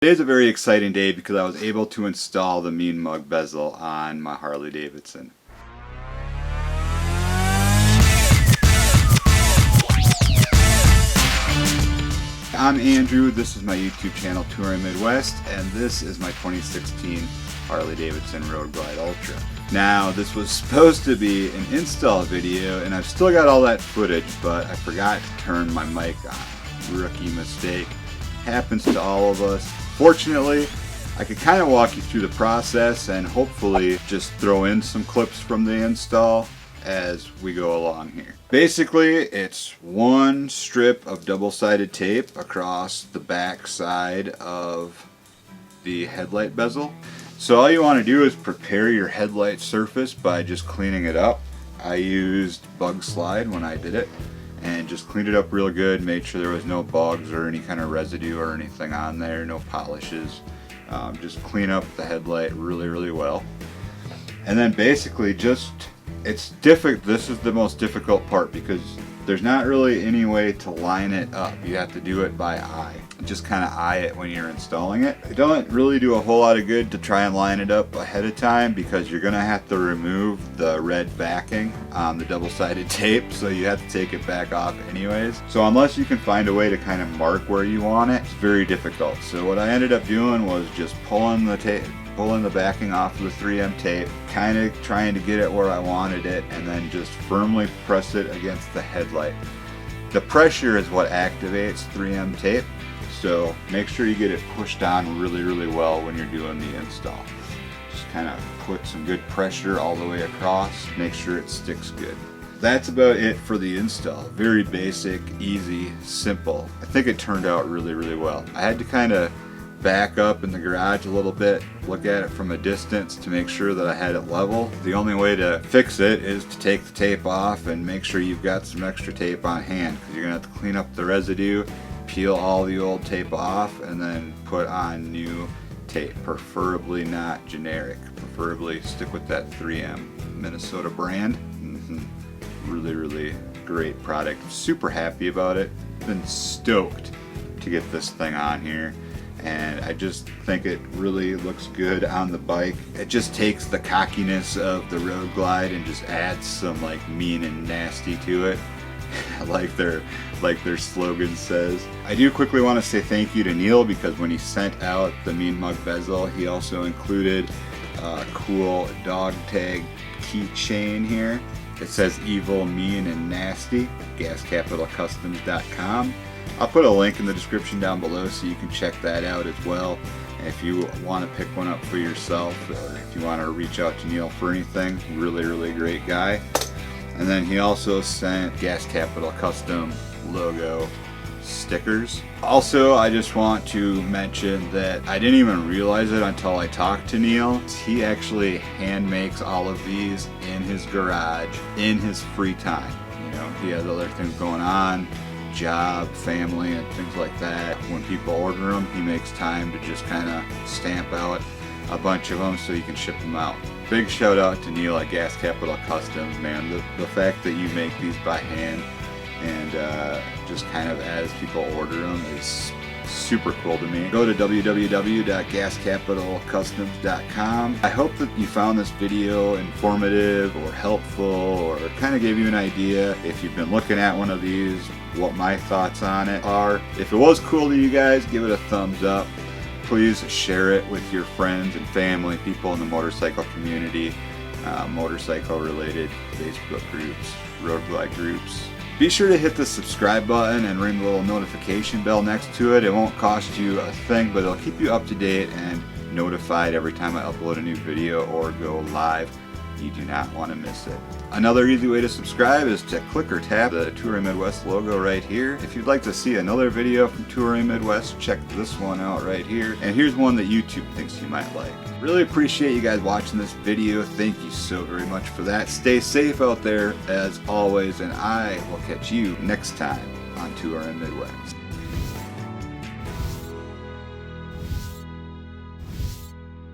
Today's a very exciting day because I was able to install the mean mug bezel on my Harley Davidson. I'm Andrew, this is my YouTube channel Touring Midwest, and this is my 2016 Harley Davidson Road Glide Ultra. Now this was supposed to be an install video and I've still got all that footage, but I forgot to turn my mic on. Rookie mistake. Happens to all of us. Fortunately, I could kind of walk you through the process and hopefully just throw in some clips from the install as we go along here. Basically, it's one strip of double-sided tape across the back side of the headlight bezel. So all you want to do is prepare your headlight surface by just cleaning it up. I used Bug Slide when I did it and just cleaned it up real good, made sure there was no bugs or any kind of residue or anything on there, no polishes. Just clean up the headlight really well. And then basically just, it's difficult. This is the most difficult part because there's not really any way to line it up. You have to do it by eye. Just kind of eye it when you're installing it. It doesn't really do a whole lot of good to try and line it up ahead of time because you're gonna have to remove the red backing on the double-sided tape, so you have to take it back off anyways. So unless you can find a way to kind of mark where you want it, it's very difficult. So what I ended up doing was just pulling the backing off of the 3M tape, kind of trying to get it where I wanted it, and then just firmly press it against the headlight. The pressure is what activates 3M tape, so make sure you get it pushed on really well when you're doing the install. Just kind of put some good pressure all the way across, make sure it sticks good. That's about it for the install. Very basic, easy, simple. I think it turned out really well. I had to kind of back up in the garage a little bit, look at it from a distance to make sure that I had it level. The only way to fix it is to take the tape off and make sure you've got some extra tape on hand, because you're gonna have to clean up the residue, peel all the old tape off, and then put on new tape, preferably not generic. Preferably stick with that 3M Minnesota brand. Really great product. Super happy about it. Been stoked to get this thing on here, and I just think it really looks good on the bike. It just takes the cockiness of the Road Glide and just adds some like mean and nasty to it. like their slogan says. I do quickly want to say thank you to Neil, because when he sent out the mean mug bezel, he also included a cool dog tag keychain here. It says evil, mean, and nasty. gascapitalcustoms.com. I'll put a link in the description down below so you can check that out as well. And if you want to pick one up for yourself, or if you want to reach out to Neil for anything, really great guy. And then he also sent Gas Capital Custom logo stickers. Also, I just want to mention that I didn't even realize it until I talked to Neil. He actually hand makes all of these in his garage in his free time. You know, he has other things going on, job, family, and things like that. When people order them, he makes time to just kind of stamp out a bunch of them so you can ship them out. Big shout out to Neil at Gas Capital Customs, man. The fact that you make these by hand and just kind of as people order them is super cool to me. Go to www.gascapitalcustoms.com. I hope that you found this video informative or helpful, or kind of gave you an idea, if you've been looking at one of these, what my thoughts on it are. If it was cool to you guys, give it a thumbs up. Please share it with your friends and family, people in the motorcycle community, motorcycle related Facebook groups, road glide groups. Be sure to hit the subscribe button and ring the little notification bell next to it. It won't cost you a thing, but it'll keep you up to date and notified every time I upload a new video or go live. You do not want to miss it. Another easy way to subscribe is to click or tap the Touring Midwest logo right here. If you'd like to see another video from Touring Midwest, check this one out right here. And here's one that YouTube thinks you might like. Really appreciate you guys watching this video. Thank you so very much for that. Stay safe out there as always, and I will catch you next time on Touring Midwest.